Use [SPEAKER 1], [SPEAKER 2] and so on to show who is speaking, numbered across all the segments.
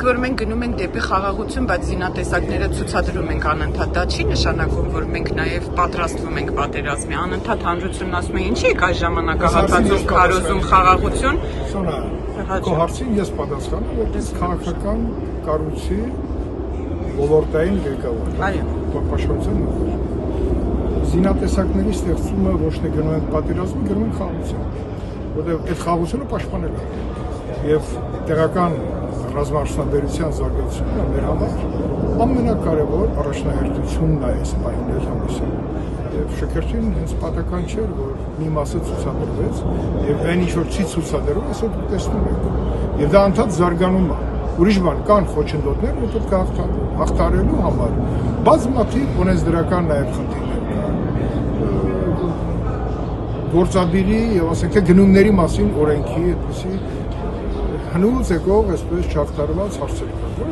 [SPEAKER 1] որ մենք գնում ենք դեպի խաղաղություն, բայց զինատեսակները ցուցադրում ենք անընդհատ, դա չի նշանակում, որ մենք նաև պատրաստվում ենք պատերազմի, անընդհատ հանրությունն ասում է, ինչի՞ եք այս ժամանակահատվածում քարոզում խաղաղություն։
[SPEAKER 2] Քո հարցին ես պատասխանում եմ, որպես քաղաքական կառույցի ոլորտային ղեկավար։
[SPEAKER 1] Այո։
[SPEAKER 2] Պաշտպանության զինատեսակների ստեղծումը ոչ թե գնում ենք պատերազմի, գնում ենք խաղաղության, որտեղ այդ խաղաղությունը պաշտպանել է։ Եվ տեղական ռազմաարդյունաբերության զարգացումը մեր համար ամենակարևոր առաջնահերթությունն է այս պահին էլ հանդիսանում։ Եվ Շքերթին հենց պատահական չէր, որ մի մասը ցուցադրվեց, եւ այն ինչ որ չի ցուցադրվում, այսօր դուք տեսնում եք։ Եվ դա անդադ զարգանում է։ Ուրիշ բան կան խոչընդոտներ, որ պետք է հաղթարելու համար բազմաթիվ ունեցդրական նաև խնդիրներ կան։ Գործադիրի եւ ասենք թե գնումների մասին օրենքի այդպեսի հնուց եկող այսպես չհաղթարված հարցեր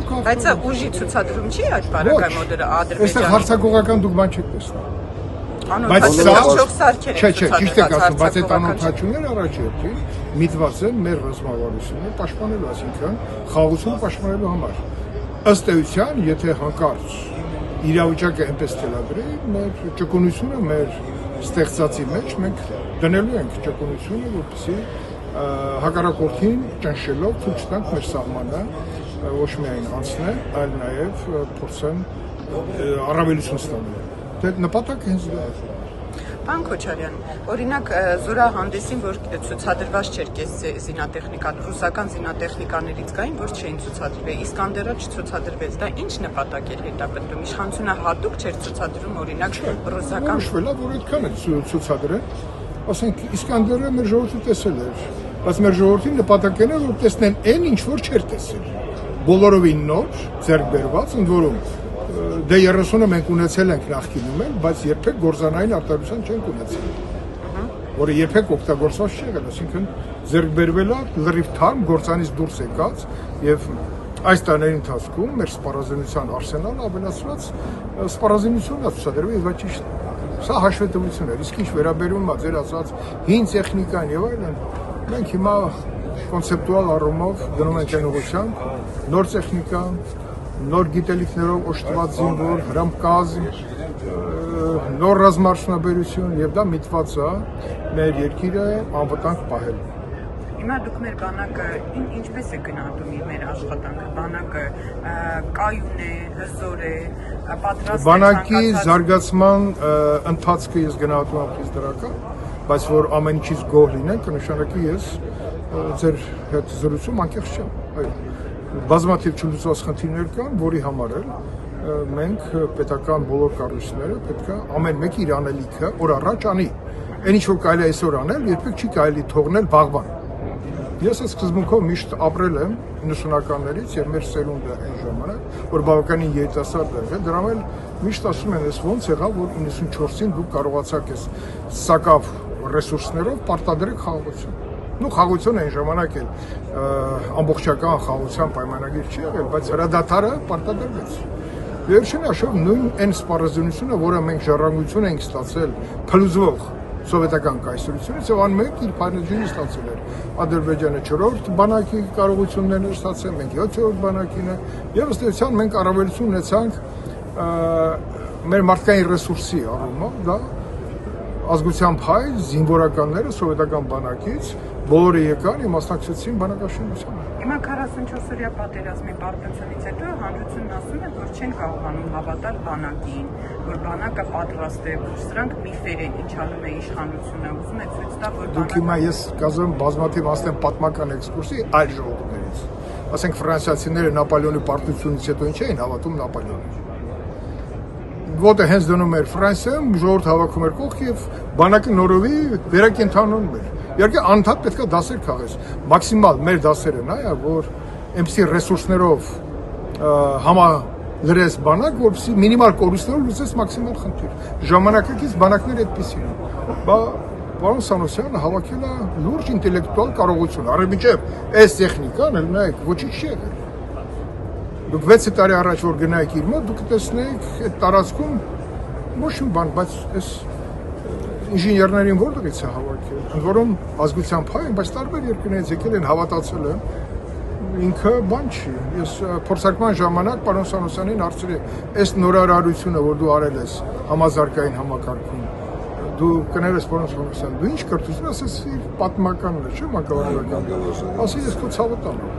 [SPEAKER 2] կան։
[SPEAKER 1] Բայց սա ուժի ցուցադրում չի այդ բարակայ մոդելը Ադրբեջանի։
[SPEAKER 2] Այստեղ հարցագողական դուք բան չեք տեսնում։
[SPEAKER 1] Բայց սա
[SPEAKER 2] չէ, ճիշտ եք ասում, բայց այդ անօթաչությունները առաջերտի միտված են մեր ռազմավարությունը պաշտպանելու, այսինքն խաղաղությունը պաշտպանելու համար։ Ըստ էության, եթե հանկարծ իրավիճակը այնպես թելադրի, մեր ճկունությունը մեր ստեղծածի մեջ մենք դնելու ենք ճկունությունը, որպեսզի հակառակորդին ճնշելով ցույց տանք մեր սահմանը ոչ միայն անցնել, այլ նաև փորձեն առավելություն ստանալ։ Դե նպատակը հենց դա է։
[SPEAKER 1] Պարոն Քոչարյան, օրինակ զորահանդեսին, որ ցուցադրված չէր կես զինատեխնիկան, ռուսական զինատեխնիկաներից կային, որ չէին ցուցադրվել, Իսկանդերը չցուցադրվեց, դա ինչ նպատակ էր հետապնդում, իշխանությունը հատուկ չէր ցուցադրում, օրինակ ռուսական։
[SPEAKER 2] Որոշվել է, որ այդքան է ցուցադրել, ասենք Իսկանդերը մեր ժողովուրդը տեսել էր, բայց մեր ժողովրդին նպատակն էր, որ տեսնեն այն, ինչ որ չէր տեսել։ Բոլորովին նոր, ձեռք բերված, ընդ որում դե 30-ը մենք ունեցել ենք նախկինում էլ, բայց երբեք գործանային արտադրության չենք ունեցել, որը երբեք օգտագործված չի եղել, այսինքն ձեռք բերվել է լրիվ թարմ գործանից դուրս եկած եւ այս տարիների ընթացքում մեր սպառազինության արսենալը ավելացված սպառազինությունն է ցուցադրվել եւ ճիշտ սա հաշվետվություն է, իսկ ինչ վերաբերում է ձեր ասած հին տեխնիկան եւ այլն, մենք հիմա կոնցեպտուալ առումով գնում ենք այն ուղղությամբ, նոր տեխնիկա, նոր գիտելիքներով օժտված զինվոր, հրամկազմ, նոր ռազմաարդյունաբերություն եւ դա միտված է մեր երկիրը անվտանգ պահել։
[SPEAKER 1] Հիմա դուք մեր բանակը ինչպես է գնահատում մեր աշխատանքը, բանակը կայուն է, հզոր է, պատրաստ է
[SPEAKER 2] բանակի զարգացման ընթացքը ես գնահատում եմ խիստ դրական, բայց որ ամեն ինչից գոհ լինենք, կնշանակի ես ձեր հետ զրուցում անկեղծ չեմ, այո։ Բազմաթիվ չլուծված խնդիրներ կան, որի համար էլ մենք պետական բոլոր կառույցները պետք է ամեն մեկը իր անելիքը օր առաջ անի։ Այն ինչ որ կարելի է այսօր անել, երբեք չի կարելի թողնել վաղվան։ Ես այս սկզբունքով միշտ ապրել եմ 90-ականներից եւ մեր սերունդը այն ժամանակ, որ բավականին երիտասարդ էր, դրամ էլ միշտ ասում են, ես ոնց եղավ, որ 94-ին դուք կարողացաք այս սակավ ռեսուրսներով պարտադրեք խաղաղություն։ Ну խաղաղությունը այն ժամանակ էլ ամբողջական խաղաղության պայմանագիր չի եղել, բայց հրադադարը պարտադրվեց։ Վերջին հաշվով նույն այն սպառազինությունը, որը մենք ժառանգություն ենք ստացել փլուզվող սովետական կայսրությունից, եւ անմեկ իր փայլեջինը ստացել էր։ Ադրբեջանը 4-րդ բանակի կարողություններն էր ստացել, մենք 7-րդ բանակինը, եւ ըստ էության մենք առավելություն ունեցանք մեր մարդկային ռեսուրսի առումով, դա ազգությամբ հայ զինվորականները սովետական բանակից բոլորը եկան եւ մասնակցեցին բանակաշինությանը։
[SPEAKER 1] Հիմա 44-օրյա պատերազմի պարտությունից հետո հանրությունն ասում է, որ չեն կարողանում հավատալ բանակին, որ բանակը պատրաստ է, որ սրանք միֆեր են, ինչ անում է իշխանությունը, ուզում է ցույց տա, որ
[SPEAKER 2] Դուք հիմա ես կազեմ բազմաթիվ ասեմ պատմական էքսկուրսի այլ ժողովուրդներից։ Ասենք ֆրանսիացիները Նապոլեոնի պարտությունից հետո ինչ էին հավատում Նապոլեոնին։ Որտեղ հենց դնում էր Ֆրանսիայում, ժողովուրդ հավաքում էր կողք եւ բանակը նորովի վերակենդանում էր։ Իհարկե անդադ պետք է դասեր քաղես։ Մաքսիմալ մեր դասերը նա է, որ այնպիսի ռեսուրսներով համալրես բանակ, որպեսզի մինիմալ կորուստներով լուծես մաքսիմալ խնդիր։ Ժամանակակից բանակները այդպեսին են։ Բա պարոն Սանոսյանը հավաքել է լուրջ ինտելեկտուալ կարողություն։ Առավիճև այս տեխնիկան էլ նայեք, ոչինչ չի եղել։ Դուք 6 տարի առաջ որ գնայիք իր մոտ, դուք տեսնեիք այդ տարածքում ոչ մի բան, բայց այս ինժեներներին որտեղից է հավաքել, ընդ որում ազգությամբ հայ են, բայց տարբեր երկրներից եկել են, հավատացել են, ինքը բան չի։ Ես փորձարկման ժամանակ պարոն Սանոսյանին հարցրի, այս նորարարությունը, որ դու արել ես համազարգային համակարգում, դու կներես պարոն Սանոսյան, դու ինչ կրթություն ասես պատմականն է, չէ՞ մանկավարժական։ Ասի ես քո ցավը տանեմ։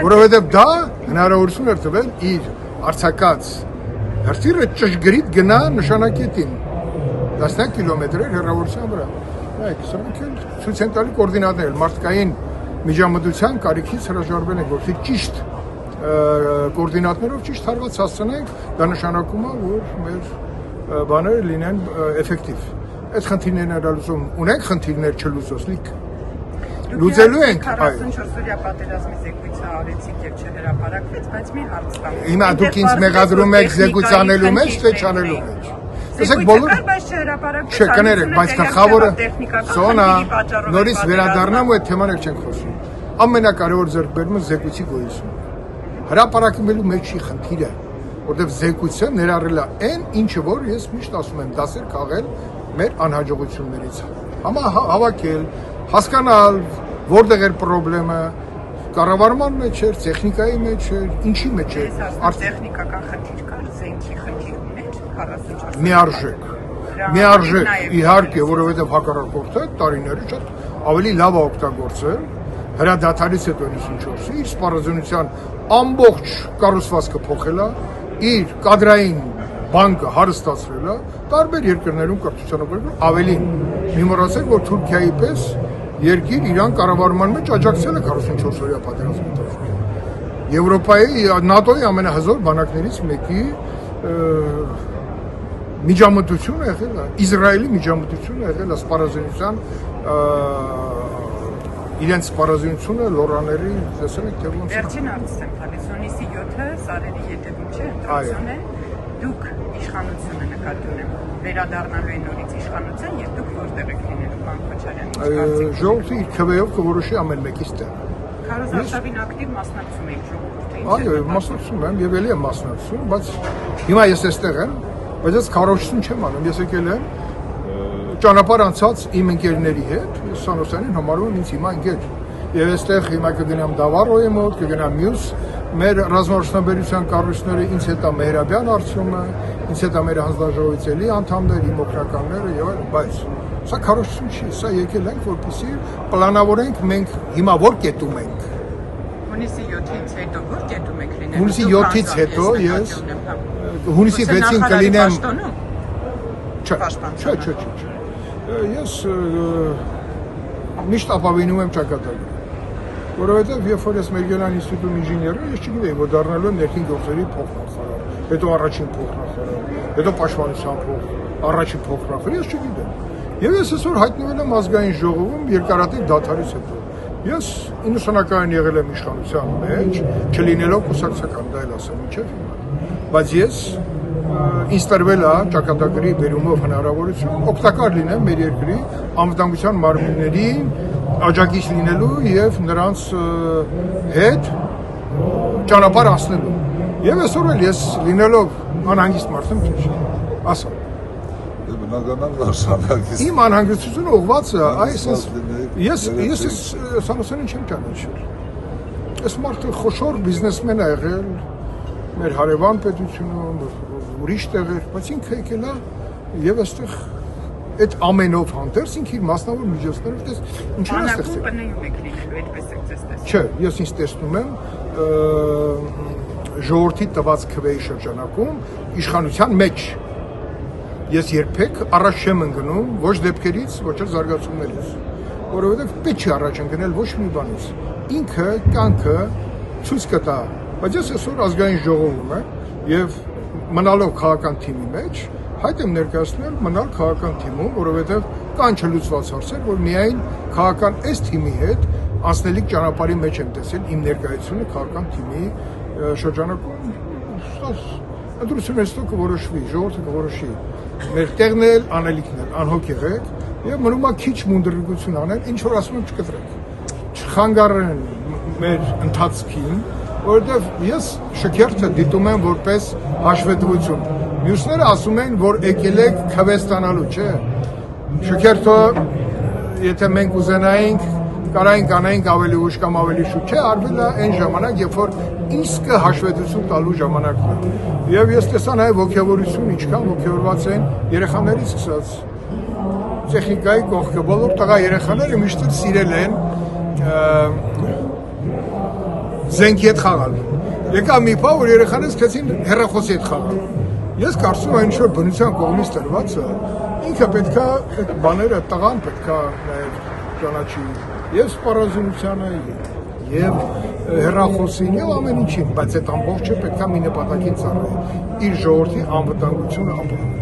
[SPEAKER 2] Որովհետև դա հնարավորություն էր տվել իր արձակած հրթիռը ճշգրիտ գնա նշանակետին 10 կիլոմետրեր հեռավորության վրա։ Նայեք, սրանք էլ ցույց են տալի կոորդինատներ, մարդկային միջամտության կարիքից հրաժարվել ենք, որովհետև ճիշտ կոորդինատներով ճիշտ հարված հասցնենք, դա նշանակում է, որ մեր բաները լինեն էֆեկտիվ։ Այդ խնդիրներն լուծում ունենք, խնդիրներ չլուծოს լիք։ Լուծելու ենք,
[SPEAKER 1] 44-օրյա պատերազմի զեկույցը արեցիք եւ չհրապարակվեց, բայց մի հարց կա։
[SPEAKER 2] Հիմա դուք ինձ մեղադրում եք զեկույցանելու մեջ, թե չանելու մեջ։ Տեսեք բոլոր Չէ, կներեք, բայց գլխավորը Սոնա նորից վերադառնամ ու այդ թեմաներ չենք խոսում։ Ամենակարևոր ձեռքբերումը զեկույցի գոյությունն է։ Հրապարակելու մեջ չի խնդիրը, որտեղ զեկույցը ներառել է այն, ինչը որ ես միշտ ասում եմ, դասեր քաղել մեր անհաջողություններից։ Հավաքել, հասկանալ, որտեղ էր խնդրեմը, կառավարման մեջ էր, տեխնիկայի մեջ էր, ինչի մեջ էր։
[SPEAKER 1] Տեխնիկական խնդիր կար, զենքի խնդիր ուներ 44։
[SPEAKER 2] Միարժեք, իհարկե, որովհետև հակառակորդը տարիների շատ ավելի լավ է օգտագործել հրադադարից հետո 94-ի իր սպառազինության ամբողջ կառուցվածքը փոխել է, իր կադրային բանկը հարստացրել է, տարբեր երկրներում կրթության ավելին։ Մի մոռացեք, որ Թուրքիայի պես երկիր Իրան կառավարման մեջ աջակցել է 44-օրյա պատերազմի ընթացքում։ Եվրոպայի, ՆԱՏՕ-ի ամենահզոր բանակներից մեկի միջամտությունը եղել է, Իսրայելի միջամտությունը եղել է սպառազինության իրենց սպառազինությունը լորաների տեսել եք թե ոնց։
[SPEAKER 1] Վերջին հարցը եմ տալիս, հունիսի 7-ը սարերի ետևում չէ, ընտրություն է, դուք իշխանությունը նկատի ունեմ, վերադառնալու են նորից իշխանության եւ դուք որտեղ եք լինելու, պարոն Քոչարյան։
[SPEAKER 2] Ժողովուրդը իր քվեով կորոշի ամեն մեկից տեղ։
[SPEAKER 1] Քարոզարշավին ակտիվ մասնակցում եք ժողովուրդը։
[SPEAKER 2] Այո, մասնակցում եմ եւ ելի եմ մասնակցում, բայց հիմա ես այստեղ եմ, բայց ես քարոզություն չեմ անում, ես եկել եմ ճանապարհ անցած իմ ընկերների հետ, ես Սանոսյանին համարում եմ ինձ հիմա ընկեր։ Եվ այստեղ հիմա կգնամ Դավառոյի մոտ, կգնամ մյուս մեր ռազմաարդյունաբերության կառույցները, ինձ հետ է Մեհրաբյան արցումը, ինձ հետ է մեր հանձնաժողովի անդամներ, իմ օգնականները եւ այլն, բայց սա քարոզություն չի, սա եկել ենք, որպեսզի պլանավորենք մենք հիմա որ կետում ենք։
[SPEAKER 1] Հունիսի 7-ից հետո որ կետում եք լինելու։
[SPEAKER 2] Հունիսի 7-ից հետո ես հունիսի 6-ին կլինեմ։ Չէ։ Ես միշտ ապավինում եմ ճակատագրի, որովհետև երբ որ ես Մերգելյան ինստիտուտում ինժեներ եմ, ես չգիտեի, որ դառնալու եմ ներքին գործերի փոխնախարար, հետո առաջին փոխնախարար, հետո պաշտպանության առաջին փոխնախարար, ես չգիտեմ։ Եվ ես այսօր հայտնվել եմ ազգային ժողովում երկարատև դադարից հետո։ Ես 90-ականին եղել եմ իշխանության մեջ, չլինելով կուսակցական, դա էլ ասեմ ինչև հիմա։ Բայց ես ինձ տրվել է ճակատագրի բերումով հնարավորություն օգտակար լինեմ մեր երկրի անվտանգության մարմինների աջակից լինելու եւ նրանց հետ ճանապարհ անցնելու։ Եվ այսօր էլ ես լինելով անհանգիստ մարդ եմ, չէ՞, ասա։ Իմ անհանգստությունը ուղղված է, այսպես ես Սանոսյանին չեմ ճանաչել։ Այս մարդը խոշոր բիզնեսմեն է եղել մեր հարևան պետությունում, ուրիշ տեղեր, բայց ինքը եկել է եւ այստեղ այդ ամենով հանդերձ ինքը իր մասնավոր միջոցներով դες ինչու է ստեղծել։
[SPEAKER 1] Բանակում եք լինելու, այդպես եք տեսնում։
[SPEAKER 2] Չէ, ես ինձ տեսնում եմ ժողովրդի տված քվեի շրջանակում իշխանության մեջ։ Ես երբեք առաջ չեմ ընկնում ոչ դեպքերից, ոչ էլ զարգացումներից, որովհետև պետք չի առաջ ընկնել ոչ մի բանից։ Ինքը կյանքը ցույց կտա, բայց ես այսօր ազգային ժողովում եմ եւ մնալով քաղաքական թիմի մեջ, հայտ եմ ներկայացնել մնալ քաղաքական թիմում, որովհետև կան չլուծված հարցեր, որ միայն քաղաքական այս թիմի հետ անցնելիք ճանապարհի մեջ եմ տեսել իմ ներկայությունը քաղաքական թիմի շրջանակում։ Ընտրությունից հետո կորոշվի, ժողովուրդը կորոշի։ Մեր տեղն էլ, անելիքն էլ, անհոգ եղեք եւ մնում է քիչ մունդրգություն անել, ինչ որ ասում եմ չկտրեք։ Չխանգարեն մեր ընթացքին, որովհետեւ ես շքերթը դիտում եմ որպես հաշվետվություն։ Մյուսները ասում են, որ եկել եք քվե ստանալու, չէ։ Շքերթը, եթե մենք ուզենայինք կարային կանենք ավելի ուշ կամ ավելի շուտ, չէ, արվել է այն ժամանակ, երբ որ իսկը հաշվետվություն տալու ժամանակն է։ Եվ ես տեսա նաև ոգևորություն, ինչքան ոգևորված են երեխաներից սկսած տեխնիկայի կողքը, բոլոր տղա երեխաները միշտ սիրել են զենքի հետ խաղալ։ Եկա մի բան, որ երեխաները սկսեցին հեռախոսի հետ խաղալ։ Ես կարծում եմ, ինչ որ բնության կողմից տրված է, ինքը պետքա այդ բաները տղան պետքա նաև ճանաչի եւ սպառազինությանը եւ հեռախոսին եւ ամեն ինչին, բայց այդ ամբողջը պետքա մի նպատակին ծառայի՝ իր ժողովրդի անվտանգությունը ապահովել։